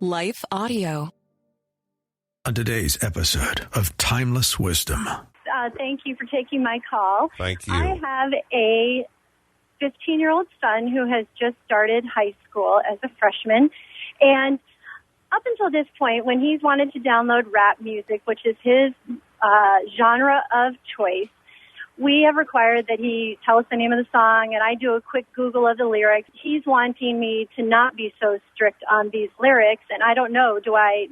Life Audio. On today's episode of Timeless Wisdom. Thank you for taking my call. Thank you. I have a 15-year-old son who has just started high school as a freshman. And up until this point, when he's wanted to download rap music, which is his genre of choice, we have required that he tell us the name of the song, and I do a quick Google of the lyrics. He's wanting me to not be so strict on these lyrics, and I don't know, do I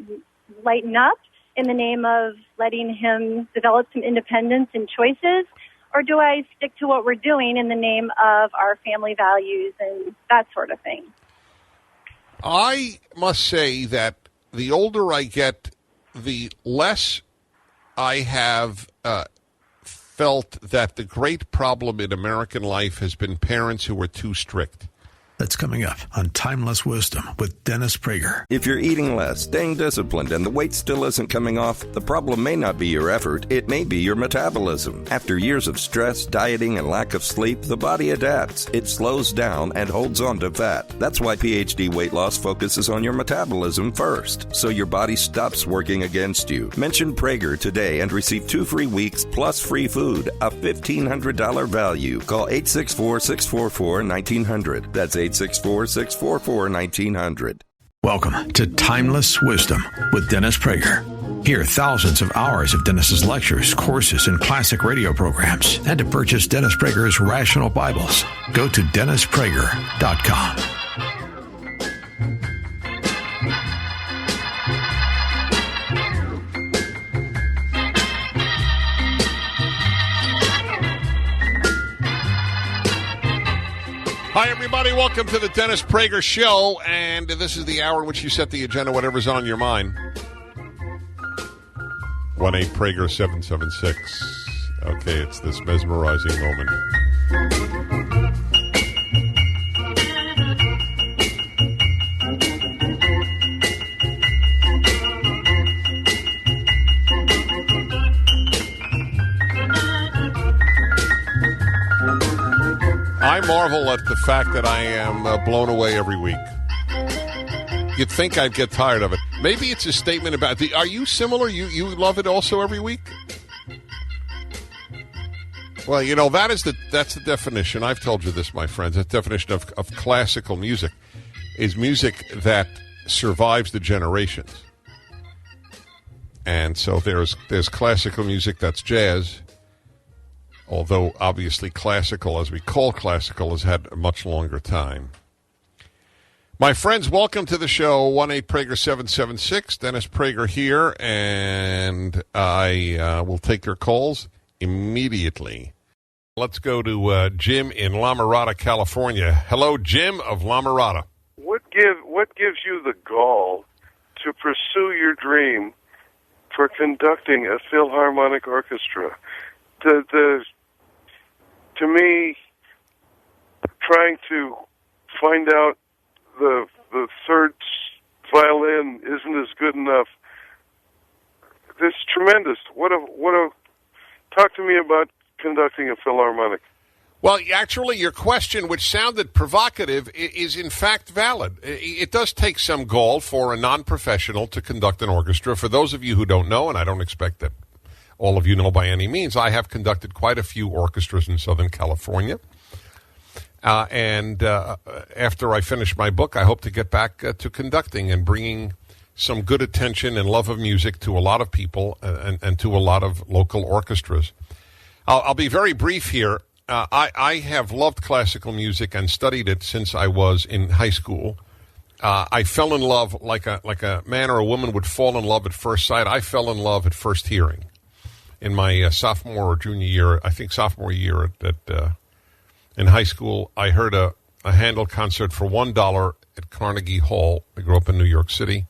lighten up in the name of letting him develop some independence and choices, or do I stick to what we're doing in the name of our family values and that sort of thing? I must say that the older I get, the less I have felt that the great problem in American life has been parents who were too strict. That's coming up on Timeless Wisdom with Dennis Prager. If you're eating less, staying disciplined, and the weight still isn't coming off, the problem may not be your effort, it may be your metabolism. After years of stress, dieting, and lack of sleep, the body adapts. It slows down and holds on to fat. That's why PhD Weight Loss focuses on your metabolism first, so your body stops working against you. Mention Prager today and receive 2 free weeks plus free food, a $1,500 value. Call 864-644-1900. That's 864-644-1900. Welcome to Timeless Wisdom with Dennis Prager. Hear thousands of hours of Dennis's lectures, courses, and classic radio programs. And to purchase Dennis Prager's Rational Bibles, go to DennisPrager.com. Hi, everybody. Welcome to the Dennis Prager Show, and this is the hour in which you set the agenda, whatever's on your mind. 1-8-PRAGER-776. Okay, it's this mesmerizing moment. I marvel at the fact that I am blown away every week. You'd think I'd get tired of it. Maybe it's a statement about... Are you similar? You love it also every week? Well, you know, that's the definition. I've told you this, my friends. The definition of classical music is music that survives the generations. And so there's classical music that's jazz. Although, obviously, classical, as we call classical, has had a much longer time. My friends, welcome to the show, 1-8-PRAGER-776. Dennis Prager here, and I will take your calls immediately. Let's go to Jim in La Mirada, California. Hello, Jim of La Mirada. What gives you the gall to pursue your dream for conducting a Philharmonic orchestra? To me, trying to find out the third violin isn't as good enough. This is tremendous. Talk to me about conducting a Philharmonic. Well, actually, your question, which sounded provocative, is in fact valid. It does take some gall for a non-professional to conduct an orchestra. For those of you who don't know, and I don't expect that all of you know by any means, I have conducted quite a few orchestras in Southern California. And after I finish my book, I hope to get back to conducting and bringing some good attention and love of music to a lot of people and to a lot of local orchestras. I'll be very brief here. I have loved classical music and studied it since I was in high school. I fell in love like a man or a woman would fall in love at first sight. I fell in love at first hearing. In my sophomore or junior year, I think sophomore year in high school, I heard a Handel concert for $1 at Carnegie Hall. I grew up in New York City,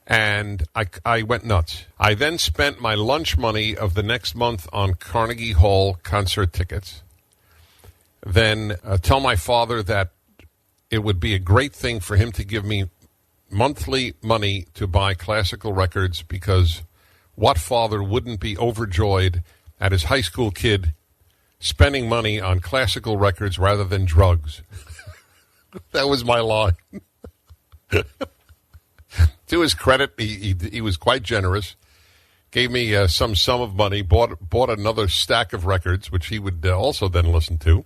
and I went nuts. I then spent my lunch money of the next month on Carnegie Hall concert tickets. Then tell my father that it would be a great thing for him to give me monthly money to buy classical records, because what father wouldn't be overjoyed at his high school kid spending money on classical records rather than drugs? That was my line. To his credit, he was quite generous. Gave me some sum of money, bought another stack of records, which he would also then listen to.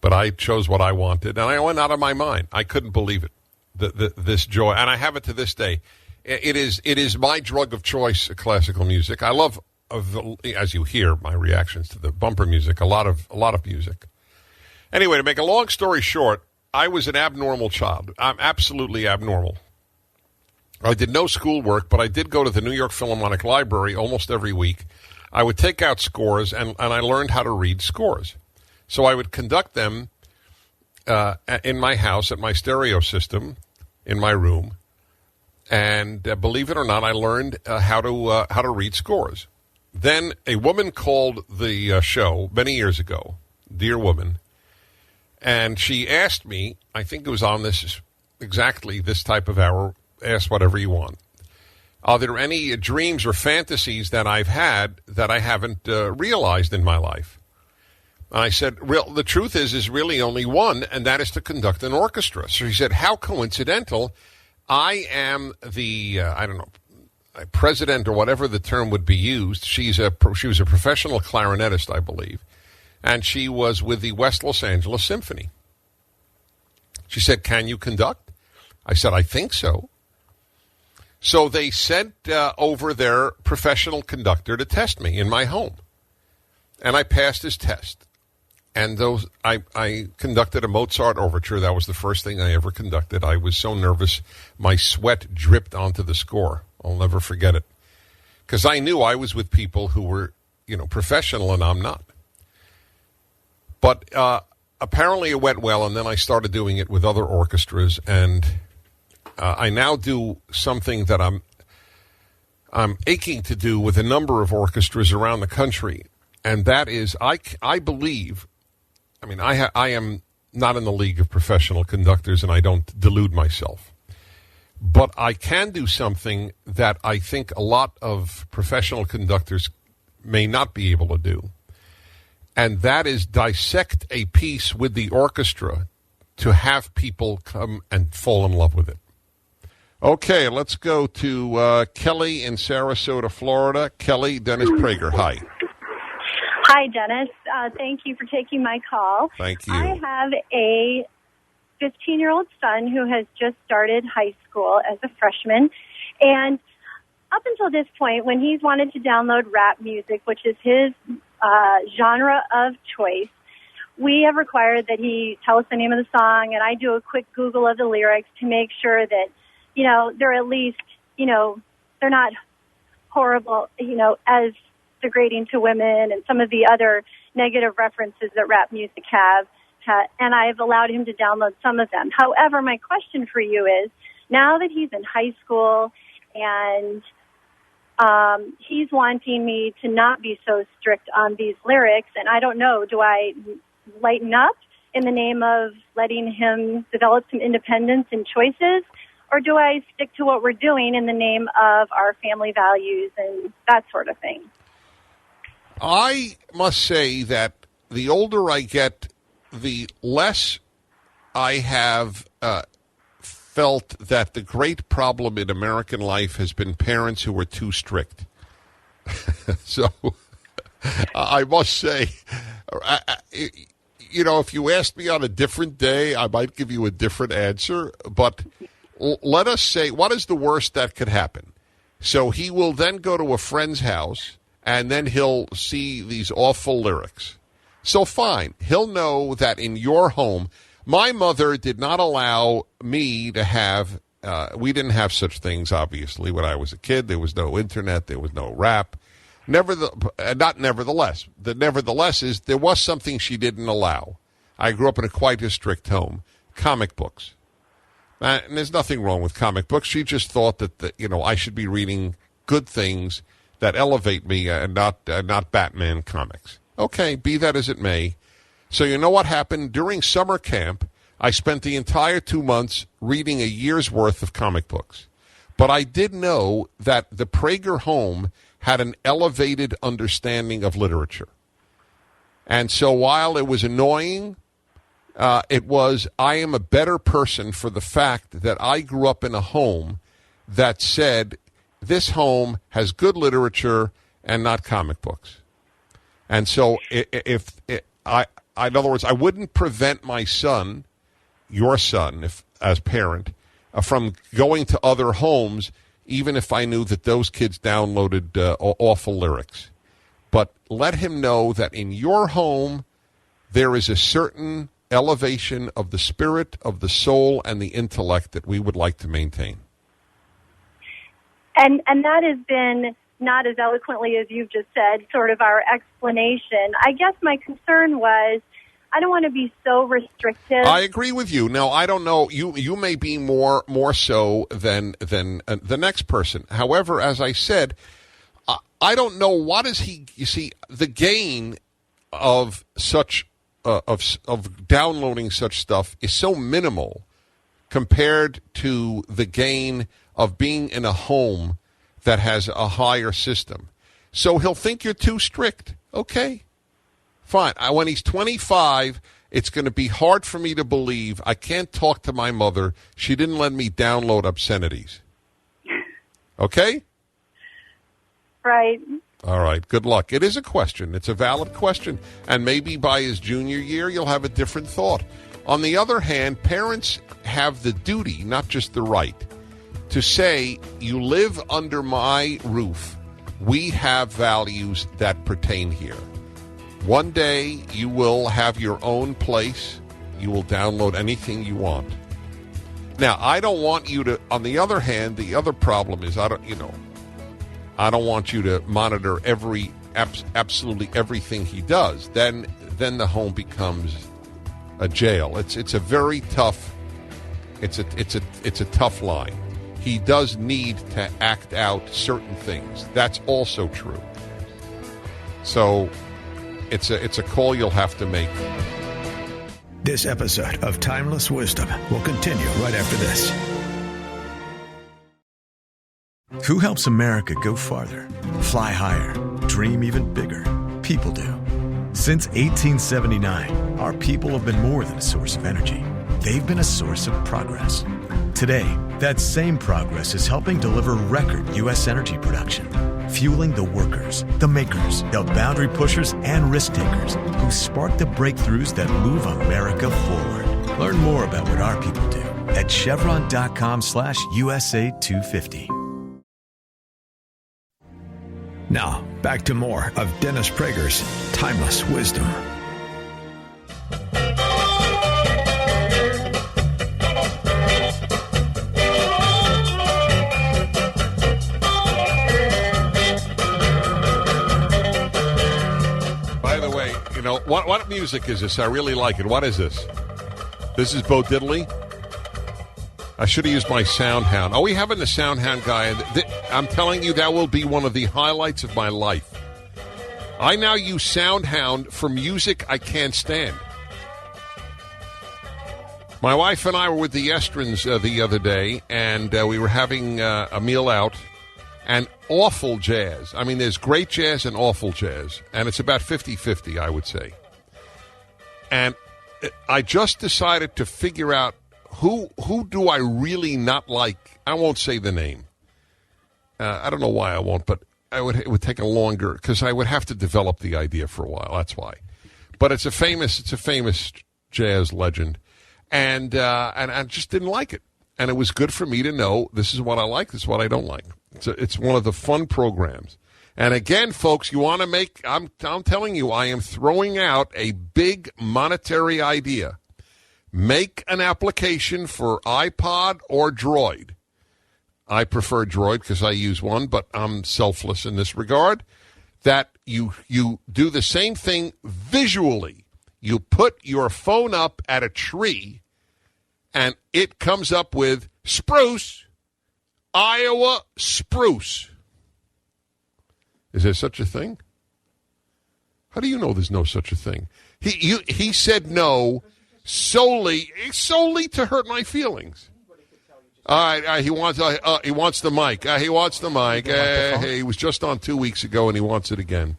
But I chose what I wanted, and I went out of my mind. I couldn't believe it, this joy. And I have it to this day. It is my drug of choice, classical music. I love, as you hear, my reactions to the bumper music, a lot of music. Anyway, to make a long story short, I was an abnormal child. I'm absolutely abnormal. I did no schoolwork, but I did go to the New York Philharmonic Library almost every week. I would take out scores, and I learned how to read scores. So I would conduct them in my house at my stereo system in my room. And believe it or not, I learned how to read scores. Then a woman called the show many years ago, dear woman, and she asked me, I think it was on exactly this type of hour, ask whatever you want. Are there any dreams or fantasies that I've had that I haven't realized in my life? And I said, the truth is really only one, and that is to conduct an orchestra. So she said, how coincidental. I am the, president or whatever the term would be used. She was a professional clarinetist, I believe. And she was with the West Los Angeles Symphony. She said, can you conduct? I said, I think so. So they sent over their professional conductor to test me in my home. And I passed his test. And I conducted a Mozart overture. That was the first thing I ever conducted. I was so nervous, my sweat dripped onto the score. I'll never forget it. Because I knew I was with people who were, professional, and I'm not. But apparently it went well, and then I started doing it with other orchestras, and I now do something that I'm aching to do with a number of orchestras around the country, and that is I believe, I am not in the league of professional conductors, and I don't delude myself. But I can do something that I think a lot of professional conductors may not be able to do, and that is dissect a piece with the orchestra to have people come and fall in love with it. Okay, let's go to Kelly in Sarasota, Florida. Kelly, Dennis Prager, hi. Hi, Dennis. Thank you for taking my call. Thank you. I have a 15-year-old son who has just started high school as a freshman. And up until this point, when he's wanted to download rap music, which is his genre of choice, we have required that he tell us the name of the song, and I do a quick Google of the lyrics to make sure that, they're at least, they're not horrible, as degrading to women and some of the other negative references that rap music have. And I've allowed him to download some of them. However, my question for you is, now that he's in high school and he's wanting me to not be so strict on these lyrics, and I don't know, do I lighten up in the name of letting him develop some independence and choices, or do I stick to what we're doing in the name of our family values and that sort of thing? I must say that the older I get, the less I have felt that the great problem in American life has been parents who were too strict. So I must say, if you asked me on a different day, I might give you a different answer. But let us say, what is the worst that could happen? So he will then go to a friend's house, and then he'll see these awful lyrics. So fine, he'll know that in your home, my mother did not allow me to have, we didn't have such things, obviously, when I was a kid. There was no internet, there was no rap. Nevertheless. The nevertheless is there was something she didn't allow. I grew up in quite a strict home. Comic books. And there's nothing wrong with comic books. She just thought that, I should be reading good things that elevate me and not Batman comics. Okay, be that as it may. So you know what happened? During summer camp, I spent the entire 2 months reading a year's worth of comic books. But I did know that the Prager home had an elevated understanding of literature. And so while it was annoying, I am a better person for the fact that I grew up in a home that said this home has good literature and not comic books. And so in other words, I wouldn't prevent my son, your son, as parent, from going to other homes, even if I knew that those kids downloaded awful lyrics. But let him know that in your home, there is a certain elevation of the spirit, of the soul, and the intellect that we would like to maintain. And that has been, not as eloquently as you've just said, sort of our explanation. I guess my concern was, I don't want to be so restrictive. I agree with you. Now, I don't know. You may be more so than the next person. However, as I said, I don't know what is he. You see, the gain of such of downloading such stuff is so minimal compared to the gain of being in a home that has a higher system. So he'll think you're too strict. Okay, fine. When he's 25, it's going to be hard for me to believe I can't talk to my mother. She didn't let me download obscenities. Okay? Right. All right. Good luck. It is a question. It's a valid question. And maybe by his junior year, you'll have a different thought. On the other hand, parents have the duty, not just the right, to say, you live under my roof. We have values that pertain here. One day, you will have your own place. You will download anything you want. Now, I don't want you to, on the other hand, the other problem is, I don't want you to monitor absolutely everything he does. Then the home becomes a jail. It's a very tough. It's a tough line. He does need to act out certain things. That's also true. So it's a call you'll have to make. This episode of Timeless Wisdom will continue right after this. Who helps America go farther, fly higher, dream even bigger? People do. Since 1879, our people have been more than a source of energy. They've been a source of progress. Today, that same progress is helping deliver record U.S. energy production, fueling the workers, the makers, the boundary pushers, and risk takers who spark the breakthroughs that move America forward. Learn more about what our people do at Chevron.com/USA 250. Now, back to more of Dennis Prager's Timeless Wisdom. By the way, what music is this? I really like it. What is this? This is Bo Diddley? I should have used my Soundhound. Are we having the Soundhound guy? I'm telling you, that will be one of the highlights of my life. I now use Soundhound for music I can't stand. My wife and I were with the Estrons the other day, and we were having a meal out, and awful jazz. I mean, there's great jazz and awful jazz, and it's about 50-50, I would say. And I just decided to figure out who do I really not like? I won't say the name. I don't know why I won't, but it would take a longer, because I would have to develop the idea for a while. That's why. But it's a famous jazz legend, and I just didn't like it. And it was good for me to know this is what I like, this is what I don't like. It's one of the fun programs. And again, folks, you want to make, I'm telling you, I am throwing out a big monetary idea. Make an application for iPod or Droid. I prefer Droid because I use one, but I'm selfless in this regard. That you do the same thing visually. You put your phone up at a tree, and it comes up with spruce, Iowa spruce. Is there such a thing? How do you know there's no such a thing? He said no solely to hurt my feelings. All right, he wants the mic. He wants the mic. He was just on 2 weeks ago, and he wants it again.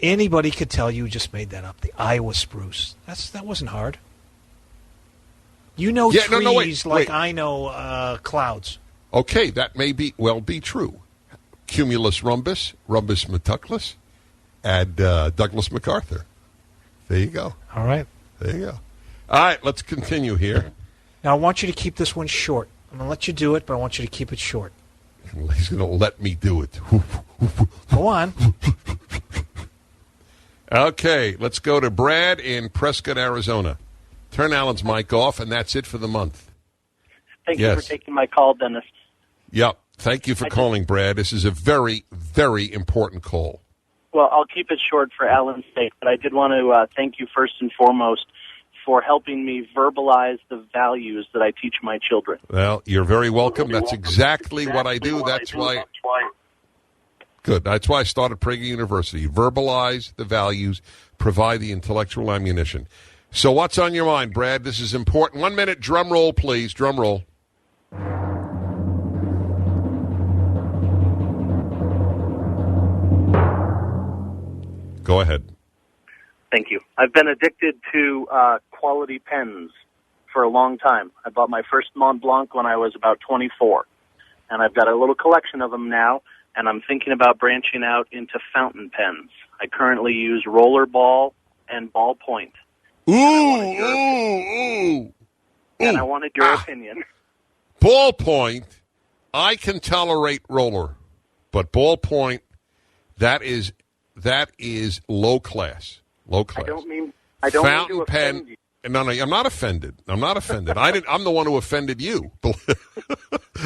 Anybody could tell you just made that up. The Iowa spruce. That wasn't hard. You know Yeah, trees no, wait. I know clouds. Okay, that may be true. Cumulus rhombus, rhombus metuclus, and Douglas MacArthur. There you go. All right. There you go. All right, let's continue here. Now, I want you to keep this one short. I'm going to let you do it, but I want you to keep it short. He's going to let me do it. Go on. Okay, let's go to Brad in Prescott, Arizona. Turn Alan's mic off, and that's it for the month. Thank you for taking my call, Dennis. Yep. Thank you for calling, Brad. This is a very, very important call. Well, I'll keep it short for Alan's sake, but I did want to thank you first and foremost for helping me verbalize the values that I teach my children. Well, you're very welcome. That's exactly what I do. That's why. Good. That's why I started Prager University. Verbalize the values, provide the intellectual ammunition. So what's on your mind, Brad? This is important. 1 minute, drum roll, please. Drum roll. Go ahead. Thank you. I've been addicted to quality pens for a long time. I bought my first Mont Blanc when I was about 24, and I've got a little collection of them now, and I'm thinking about branching out into fountain pens. I currently use rollerball and ballpoint. Ooh. And I wanted your opinion. Ballpoint, I can tolerate roller, but ballpoint, that is low class. Low class. I don't mean to offend you. No, I'm not offended. I'm the one who offended you.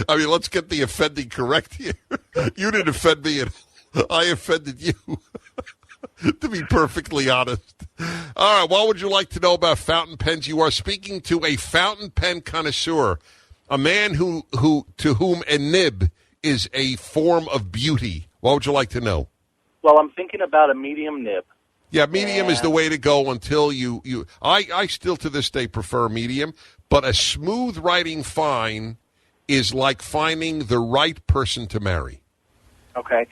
I mean, let's get the offending correct here. You didn't offend me, and I offended you. To be perfectly honest. All right, what would you like to know about fountain pens? You are speaking to a fountain pen connoisseur, a man to whom a nib is a form of beauty. What would you like to know? Well, I'm thinking about a medium nib. Yeah, medium is the way to go until you I still to this day prefer medium, but a smooth writing fine is like finding the right person to marry. Okay.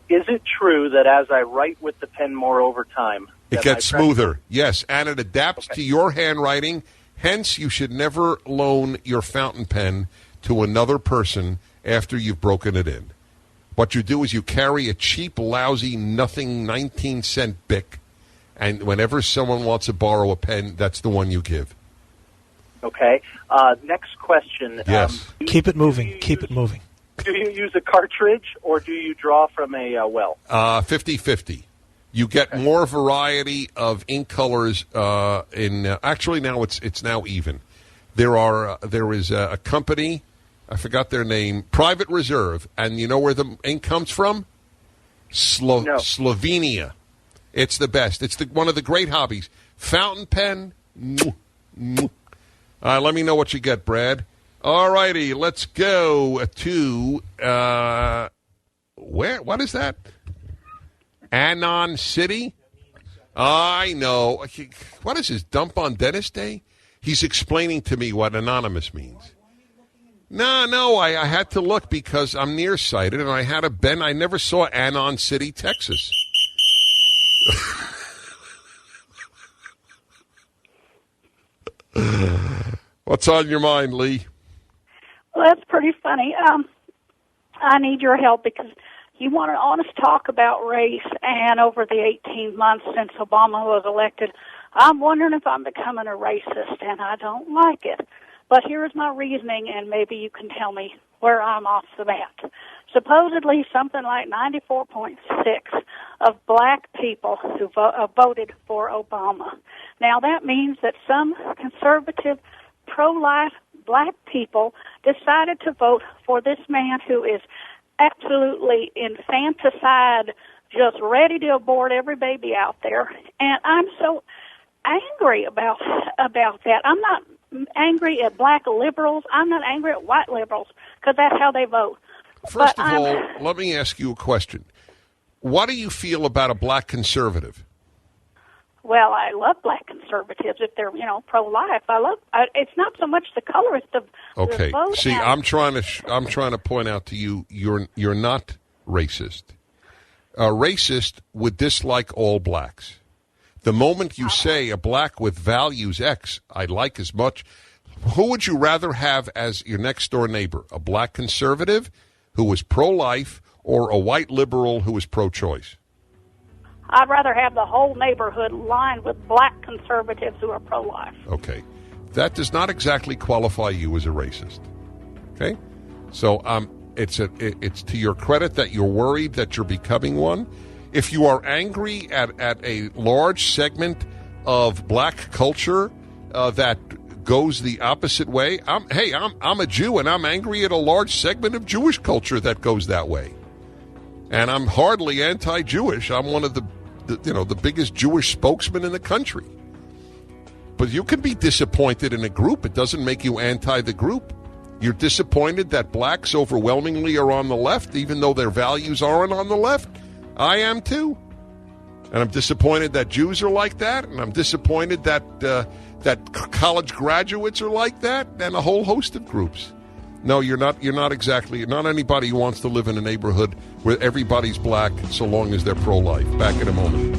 Is it true that as I write with the pen more over time, it gets smoother? Yes, and it adapts to your handwriting. Hence, you should never loan your fountain pen to another person after you've broken it in. What you do is you carry a cheap, lousy, nothing 19-cent Bic, and whenever someone wants to borrow a pen, that's the one you give. Okay. Next question. Yes. Keep it moving. Keep it moving. Do you use a cartridge or do you draw from a well? 50-50. You get more variety of ink colors actually now it's now even. There is a company, I forgot their name, Private Reserve, and you know where the ink comes from? Slovenia. It's the best. It's one of the great hobbies. Fountain pen. All right, let me know what you get, Brad. All righty, let's go to where? What is that? Anon City? I know. What is this, dump on Dennis Day? He's explaining to me what anonymous means. No, I had to look because I'm nearsighted, and I had I never saw Anon City, Texas. What's on your mind, Lee? Well, that's pretty funny. I need your help because you want an honest talk about race, and over the 18 months since Obama was elected, I'm wondering if I'm becoming a racist, and I don't like it. But here's my reasoning, and maybe you can tell me where I'm off the bat. Supposedly, something like 94.6 of black people who voted for Obama. Now, that means that some conservative, pro-life black people decided to vote for this man who is absolutely infanticide, just ready to abort every baby out there. And I'm so angry about that. I'm not angry at black liberals. I'm not angry at white liberals because that's how they vote. First of all, let me ask you a question. What do you feel about a black conservative? Well, I love black conservatives if they're, pro-life. It's not so much the color; it's the vote. See, I'm trying to point out to you, you're not racist. A racist would dislike all blacks. The moment you say a black with values X, I like as much. Who would you rather have as your next-door neighbor, a black conservative who was pro-life or a white liberal who was pro-choice? I'd rather have the whole neighborhood lined with black conservatives who are pro-life. Okay. That does not exactly qualify you as a racist. Okay? So it's to your credit that you're worried that you're becoming one. If you are angry at a large segment of black culture that goes the opposite way, I'm a Jew and I'm angry at a large segment of Jewish culture that goes that way. And I'm hardly anti-Jewish. I'm one of the biggest Jewish spokesmen in the country. But you can be disappointed in a group. It doesn't make you anti the group. You're disappointed that blacks overwhelmingly are on the left, even though their values aren't on the left. I am too. And I'm disappointed that Jews are like that, and I'm disappointed that college graduates are like that, and a whole host of groups. No, you're not anybody who wants to live in a neighborhood where everybody's black so long as they're pro-life. Back in a moment.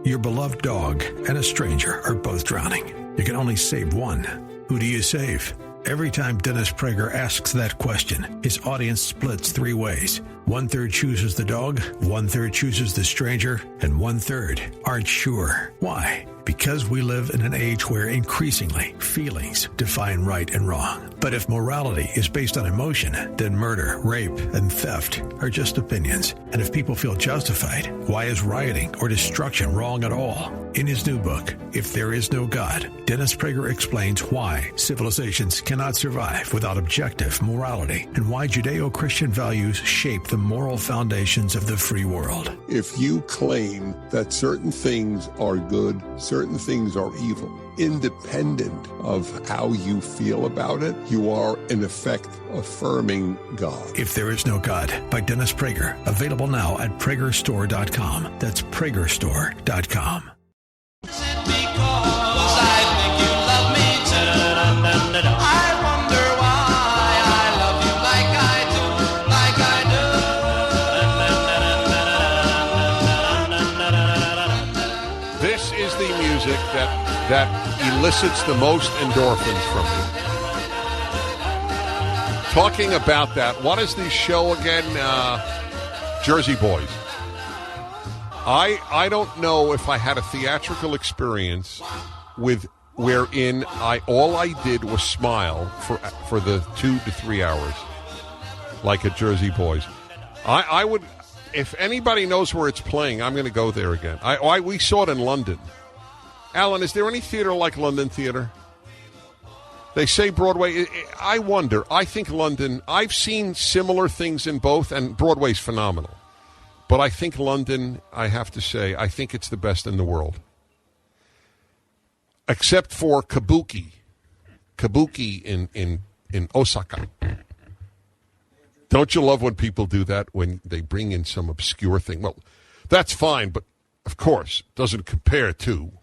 Your beloved dog and a stranger are both drowning. You can only save one. Who do you save? Every time Dennis Prager asks that question, his audience splits three ways. 1/3 chooses the dog, 1/3 chooses the stranger, and 1/3 aren't sure. Why? Because we live in an age where increasingly feelings define right and wrong. But if morality is based on emotion, then murder, rape, and theft are just opinions. And if people feel justified, why is rioting or destruction wrong at all? In his new book, If There Is No God, Dennis Prager explains why civilizations cannot survive without objective morality and why Judeo-Christian values shape the moral foundations of the free world. If you claim that certain things are good, certain things are evil, independent of how you feel about it, you are, in effect, affirming God. If There Is No God by Dennis Prager. Available now at PragerStore.com. That's PragerStore.com. This is the music that elicits the most endorphins from you. Talking about that, what is the show again? Jersey Boys. I don't know if I had a theatrical experience wherein all I did was smile for the 2 to 3 hours, like at Jersey Boys. I would, if anybody knows where it's playing, I'm going to go there again. We saw it in London. Alan, is there any theater like London Theater? They say Broadway. I wonder. I think London, I've seen similar things in both, and Broadway's phenomenal. But I think London, I have to say, I think it's the best in the world. Except for Kabuki. Kabuki in Osaka. Don't you love when people do that, when they bring in some obscure thing? Well, that's fine, but of course, doesn't compare to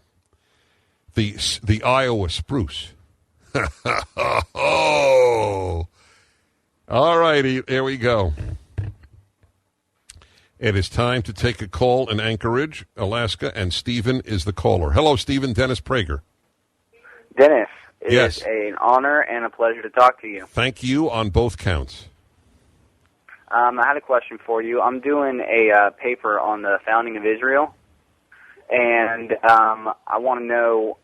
the Iowa spruce. Oh. All righty, here we go. It is time to take a call in Anchorage, Alaska, and Stephen is the caller. Hello, Stephen. Dennis Prager. Dennis, it Yes. is an honor and a pleasure to talk to you. Thank you on both counts. I had a question for you. I'm doing a paper on the founding of Israel, and I want to know,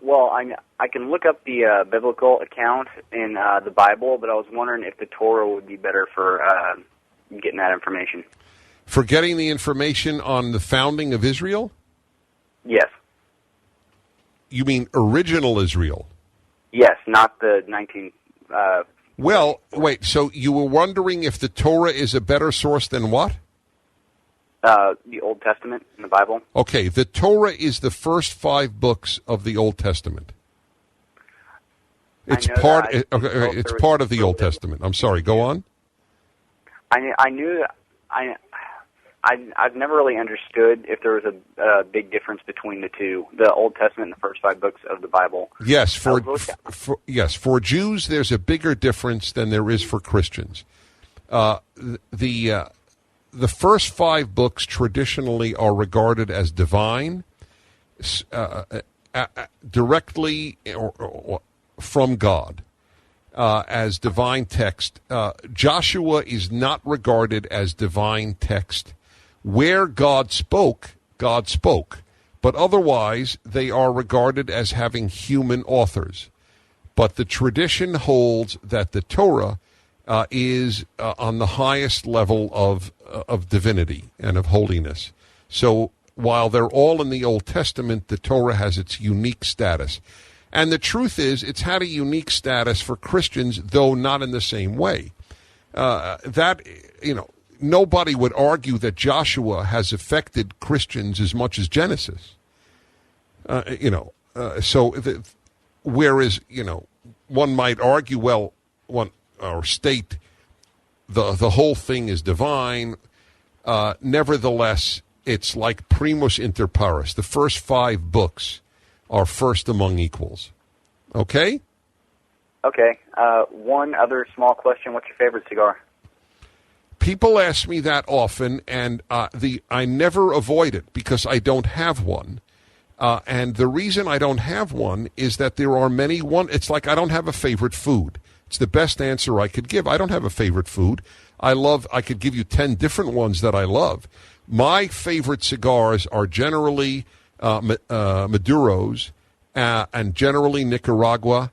well, I can look up the biblical account in the Bible, but I was wondering if the Torah would be better for getting that information. For getting the information on the founding of Israel? Yes. You mean original Israel? Yes, not the 19... Well, wait, so you were wondering if the Torah is a better source than what? The Old Testament in the Bible. Okay, the Torah is the first 5 books of the Old Testament. It's part of the Old Testament. I'm sorry, go on. I've never really understood if there was a big difference between the two, the Old Testament and the first 5 books of the Bible. Yes, for Jews, there's a bigger difference than there is for Christians. The first 5 books traditionally are regarded as divine, directly or from God as divine text. Joshua is not regarded as divine text. Where God spoke, God spoke. But otherwise, they are regarded as having human authors. But the tradition holds that the Torah is on the highest level of divinity and of holiness. So while they're all in the Old Testament, the Torah has its unique status. And the truth is, it's had a unique status for Christians, though not in the same way. Nobody would argue that Joshua has affected Christians as much as Genesis. Whereas, one might argue, or state the whole thing is divine. Nevertheless, it's like primus inter pares. The first 5 books are first among equals. Okay? Okay. One other small question. What's your favorite cigar? People ask me that often, and I never avoid it because I don't have one. And the reason I don't have one is that there are many it's like I don't have a favorite food. It's the best answer I could give. I don't have a favorite food. I could give you 10 different ones that I love. My favorite cigars are generally Maduros and generally Nicaragua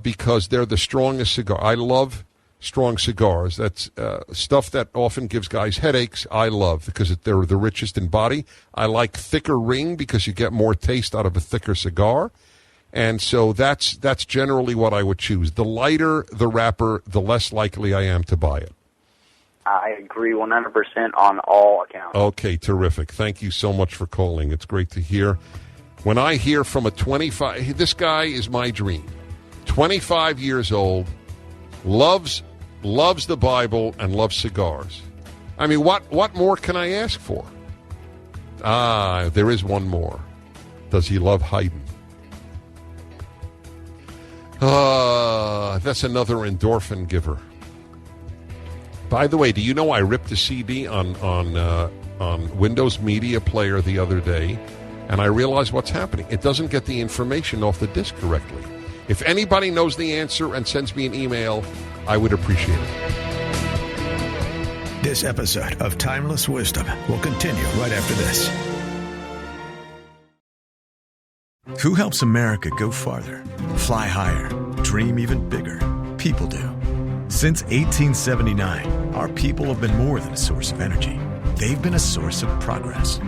because they're the strongest cigar. I love strong cigars. That's stuff that often gives guys headaches. I love because they're the richest in body. I like thicker ring because you get more taste out of a thicker cigar. And so that's generally what I would choose. The lighter the wrapper, the less likely I am to buy it. I agree 100% on all accounts. Okay, terrific. Thank you so much for calling. It's great to hear. When I hear from a 25, this guy is my dream. 25 years old, loves the Bible and loves cigars. I mean, what more can I ask for? There is one more. Does he love Haydn? That's another endorphin giver. By the way, do you know I ripped a CD on Windows Media Player the other day, and I realized what's happening. It doesn't get the information off the disk correctly. If anybody knows the answer and sends me an email, I would appreciate it. This episode of Timeless Wisdom will continue right after this. Who helps America go farther, fly higher, dream even bigger? People do. Since 1879, our people have been more than a source of energy. They've been a source of progress.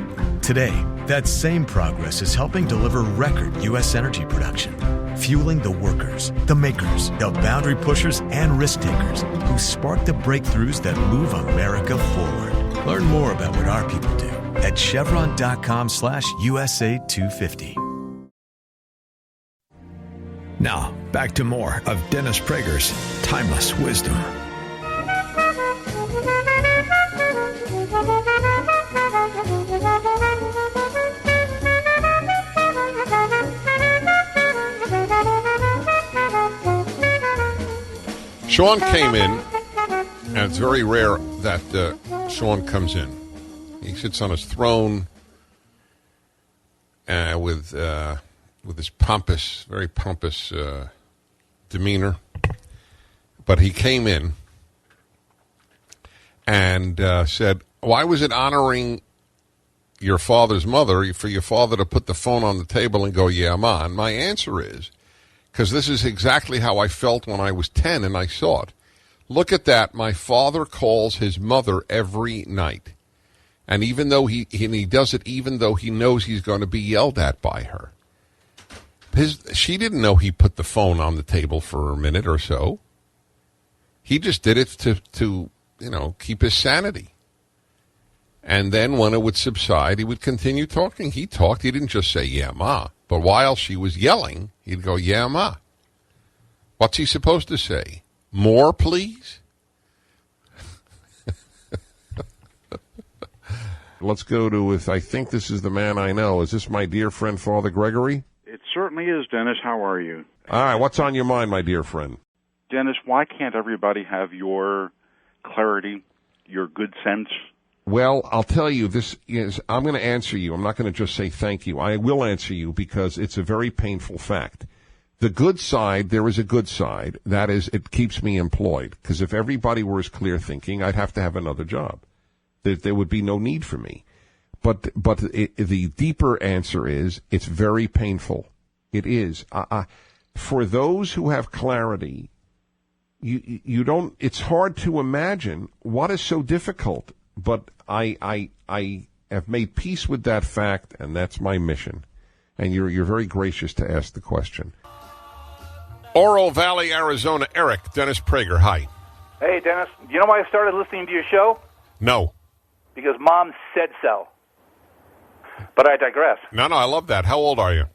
Today, that same progress is helping deliver record U.S. energy production, fueling the workers, the makers, the boundary pushers, and risk takers who spark the breakthroughs that move America forward. Learn more about what our people do at Chevron.com/USA 250. Now, back to more of Dennis Prager's Timeless Wisdom. Sean came in, and it's very rare that Sean comes in. He sits on his throne with his pompous, very pompous demeanor. But he came in and said, why was it honoring your father's mother for your father to put the phone on the table and go, yeah, Ma? And my answer is, because this is exactly how I felt when I was 10 and I saw it. Look at that. My father calls his mother every night. And even though he does it even though he knows he's going to be yelled at by her. She didn't know he put the phone on the table for a minute or so. He just did it to keep his sanity. And then when it would subside, he would continue talking. He talked. He didn't just say, yeah, Ma. But while she was yelling, he'd go, yeah, Ma. What's he supposed to say? More, please? Let's go to, I think this is the man I know. Is this my dear friend, Father Gregory? It certainly is, Dennis. How are you? All right. What's on your mind, my dear friend? Dennis, why can't everybody have your clarity, your good sense, Well, I'll tell you, I'm going to answer you. I'm not going to just say thank you. I will answer you because it's a very painful fact. The good side, there is a good side. That is, it keeps me employed. Because if everybody were as clear thinking, I'd have to have another job. There would be no need for me. But the deeper answer is, it's very painful. It is. For those who have clarity, you don't. It's hard to imagine what is so difficult. But I have made peace with that fact, and that's my mission. And you're very gracious to ask the question. Oro Valley, Arizona. Eric, Dennis Prager, hi. Hey, Dennis. You know why I started listening to your show? No. Because Mom said so. But I digress. No, I love that. How old are you?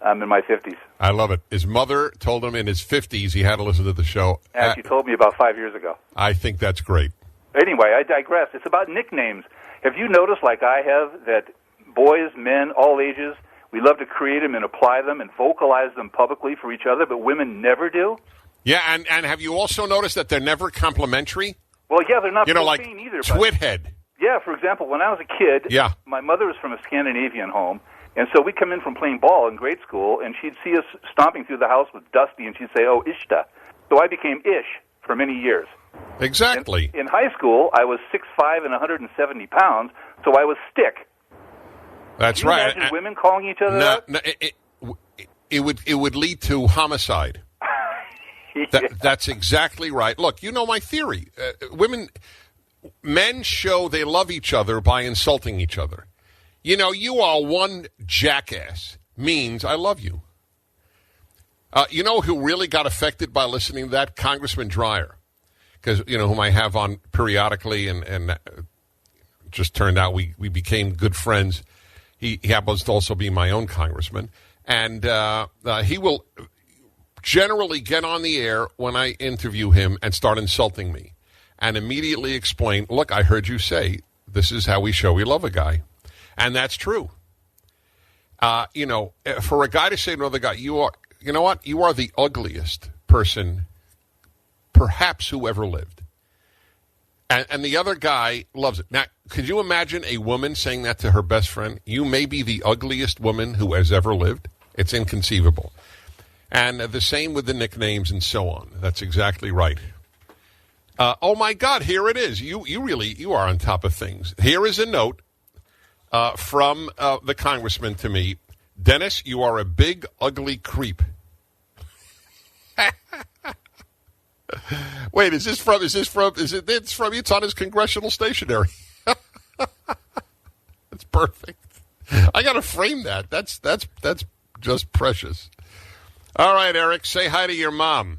I'm in my 50s. I love it. His mother told him in his 50s he had to listen to the show. And she told me about 5 years ago. I think that's great. Anyway, I digress. It's about nicknames. Have you noticed, like I have, that boys, men, all ages, we love to create them and apply them and vocalize them publicly for each other, but women never do? Yeah, and have you also noticed that they're never complimentary? Well, yeah, they're not profane like either. Twithead. Yeah, for example, when I was a kid, my mother was from a Scandinavian home, and so we'd come in from playing ball in grade school, and she'd see us stomping through the house with Dusty, and she'd say, oh, Ishta. So I became Ish for many years. Exactly. In high school, I was 6'5" and 170 pounds, so I was Stick. That's Can you right. imagine women calling each other that? No, it would lead to homicide. That's exactly right. Look, you know my theory. Men show they love each other by insulting each other. You know, you are one jackass means I love you. You know who really got affected by listening to that? Congressman Dreyer. Because, whom I have on periodically, and just turned out we became good friends. He happens to also be my own congressman. And he will generally get on the air when I interview him and start insulting me and immediately explain, look, I heard you say this is how we show we love a guy. And that's true. For a guy to say to another guy, you are the ugliest person perhaps who ever lived. And the other guy loves it. Now, could you imagine a woman saying that to her best friend? You may be the ugliest woman who has ever lived. It's inconceivable. And the same with the nicknames and so on. That's exactly right. Oh, my God, here it is. You are on top of things. Here is a note from the congressman to me. Dennis, you are a big, ugly creep. Wait, it's on his congressional stationery. That's perfect. I got to frame that. That's just precious. All right, Eric, say hi to your mom.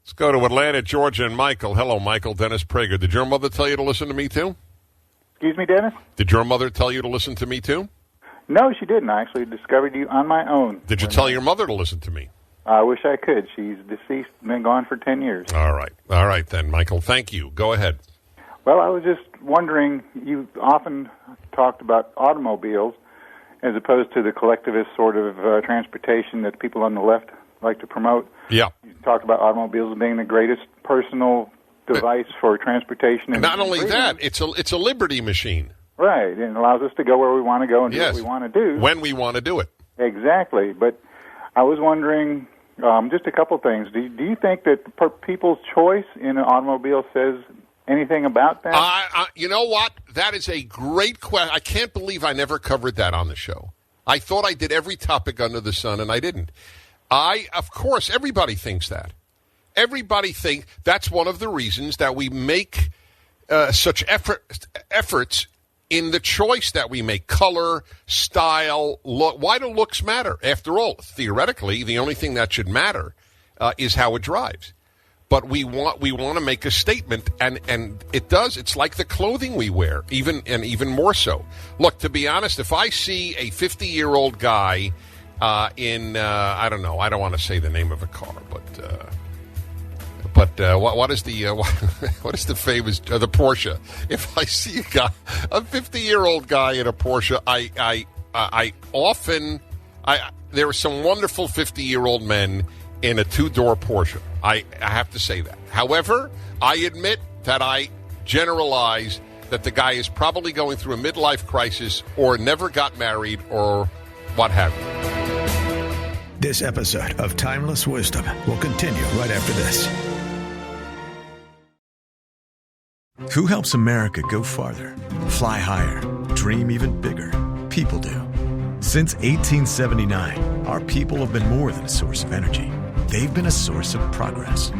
Let's go to Atlanta, Georgia, and Michael. Hello, Michael. Dennis Prager. Did your mother tell you to listen to me, too? Excuse me, Dennis? Did your mother tell you to listen to me, too? No, she didn't. I actually discovered you on my own. Did you tell your mother to listen to me? I wish I could. She's deceased, been gone for 10 years. All right then, Michael. Thank you. Go ahead. Well, I was just wondering, you often talked about automobiles as opposed to the collectivist sort of transportation that people on the left like to promote. Yeah. You talked about automobiles being the greatest personal device for transportation. And not only that, it's a liberty machine. Right, and it allows us to go where we want to go and do what we want to do. When we want to do it. Exactly, but I was wondering just a couple things. Do you think that people's choice in an automobile says anything about that? You know what? That is a great question. I can't believe I never covered that on the show. I thought I did every topic under the sun, and I didn't. Of course, everybody thinks that. Everybody thinks that's one of the reasons that we make such efforts in the choice that we make. Color, style, look. Why do looks matter? After all, theoretically, the only thing that should matter is how it drives. But we want to make a statement, and it does. It's like the clothing we wear, even more so. Look, to be honest, if I see a 50-year-old guy in I don't know, I don't want to say the name of a car, but what is the famous the Porsche? If I see a 50-year-old guy in a Porsche, I often there are some wonderful 50-year-old men in a two-door Porsche. I have to say that. However, I admit that I generalize that the guy is probably going through a midlife crisis or never got married or what have you. This episode of Timeless Wisdom will continue right after this. Who helps America go farther, fly higher, dream even bigger? People do. Since 1879, our people have been more than a source of energy. They've been a source of progress.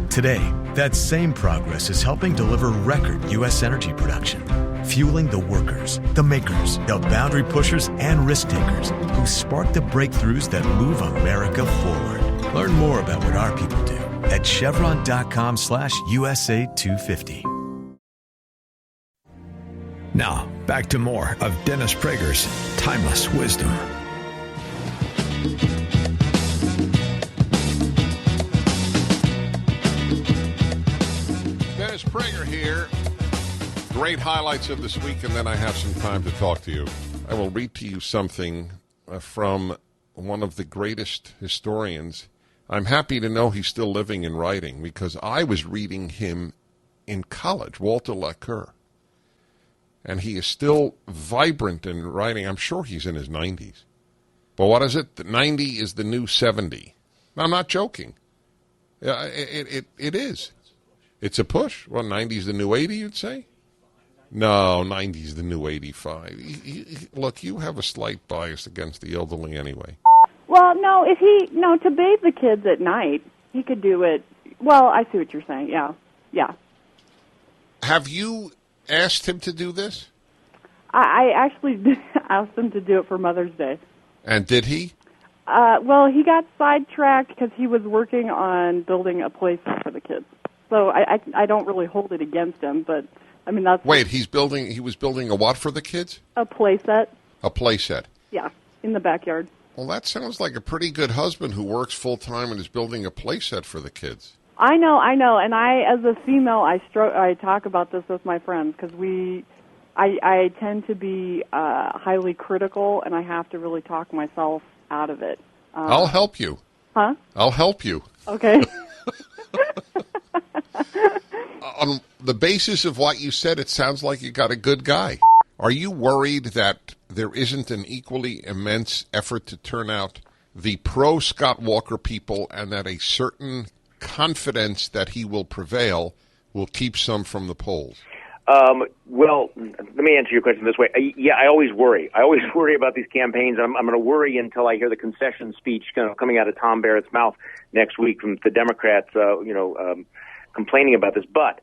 Today, that same progress is helping deliver record U.S. energy production, fueling the workers, the makers, the boundary pushers, and risk takers who spark the breakthroughs that move America forward. Learn more about what our people do at Chevron.com/USA 250. Now, back to more of Dennis Prager's Timeless Wisdom. Dennis Prager here. Great highlights of this week, and then I have some time to talk to you. I will read to you something from one of the greatest historians. I'm happy to know he's still living and writing because I was reading him in college, Walter Laqueur. And he is still vibrant in writing. I'm sure he's in his 90s. But what is it? The 90 is the new 70. I'm not joking. It is. It's a push. Well, 90 is the new 80, you'd say? No, 90 is the new 85. Look, you have a slight bias against the elderly anyway. Well, no, to bathe the kids at night, he could do it. Well, I see what you're saying. Yeah. Have you asked him to do this? I actually asked him to do it for Mother's Day. And did he? Well, he got sidetracked because he was working on building a playset for the kids. So I don't really hold it against him, but I mean that's. Wait, he was building a what for the kids? A playset. A playset. Yeah, in the backyard. Well, that sounds like a pretty good husband who works full time and is building a playset for the kids. I know, and I, as a female, I talk about this with my friends because I tend to be highly critical, and I have to really talk myself out of it. I'll help you. Huh? I'll help you. Okay. On the basis of what you said, it sounds like you got a good guy. Are you worried that there isn't an equally immense effort to turn out the pro-Scott Walker people and that a certain confidence that he will prevail will keep some from the polls? Well, let me answer your question this way. I always worry. I always worry about these campaigns. I'm going to worry until I hear the concession speech coming out of Tom Barrett's mouth next week from the Democrats, complaining about this. But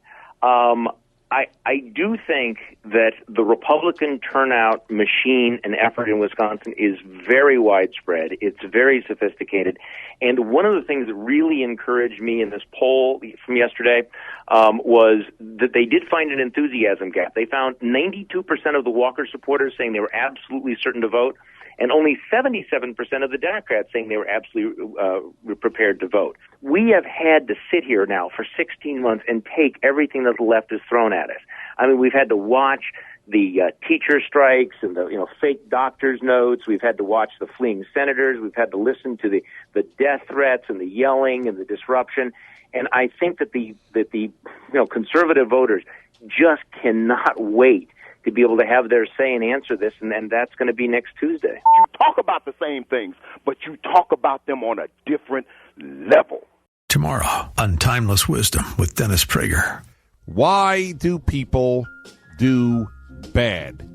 I do think that the Republican turnout machine and effort in Wisconsin is very widespread. It's very sophisticated. And one of the things that really encouraged me in this poll from yesterday was that they did find an enthusiasm gap. They found 92% of the Walker supporters saying they were absolutely certain to vote, and only 77% of the Democrats saying they were absolutely prepared to vote. We have had to sit here now for 16 months and take everything that the left has thrown at us. I mean, we've had to watch the teacher strikes and the fake doctors' notes. We've had to watch the fleeing senators. We've had to listen to the death threats and the yelling and the disruption. And I think that the conservative voters just cannot wait to be able to have their say and answer this, and that's going to be next Tuesday. You talk about the same things, but you talk about them on a different level. Tomorrow on Timeless Wisdom with Dennis Prager. Why do people do bad?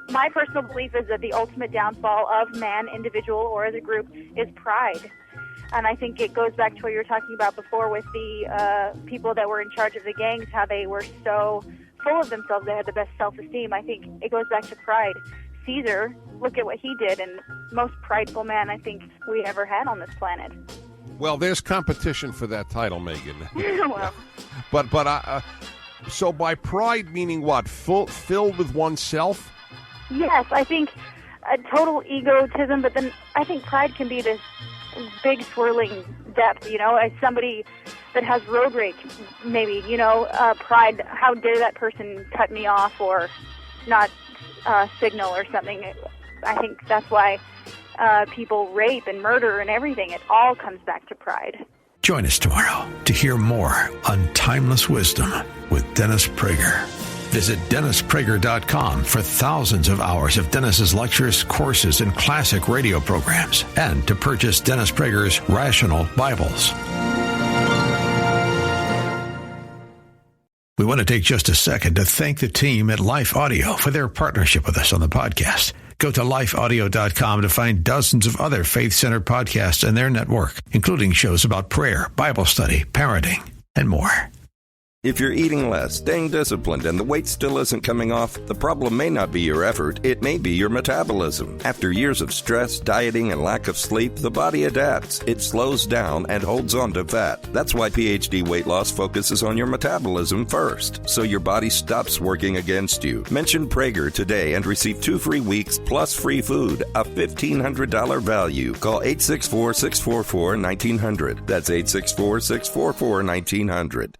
My personal belief is that the ultimate downfall of man, individual, or as a group is pride. And I think it goes back to what you were talking about before with the people that were in charge of the gangs, how they were so full of themselves, they had the best self-esteem. I think it goes back to pride. Caesar, look at what he did, and most prideful man I think we ever had on this planet. Well, there's competition for that title, Megan. Well. But so by pride meaning what? Filled with oneself? Yes, I think a total egotism, but then I think pride can be this big swirling depth, as somebody that has road rage, maybe, pride, how dare that person cut me off or not signal or something. I think that's why people rape and murder and everything. It all comes back to pride. Join us tomorrow to hear more on Timeless Wisdom with Dennis Prager. Visit DennisPrager.com for thousands of hours of Dennis's lectures, courses, and classic radio programs, and to purchase Dennis Prager's Rational Bibles. We want to take just a second to thank the team at Life Audio for their partnership with us on the podcast. Go to lifeaudio.com to find dozens of other faith-centered podcasts in their network, including shows about prayer, Bible study, parenting, and more. If you're eating less, staying disciplined, and the weight still isn't coming off, the problem may not be your effort, it may be your metabolism. After years of stress, dieting, and lack of sleep, the body adapts. It slows down and holds on to fat. That's why PhD Weight Loss focuses on your metabolism first, so your body stops working against you. Mention Prager today and receive 2 free weeks plus free food, a $1,500 value. Call 864-644-1900. That's 864-644-1900.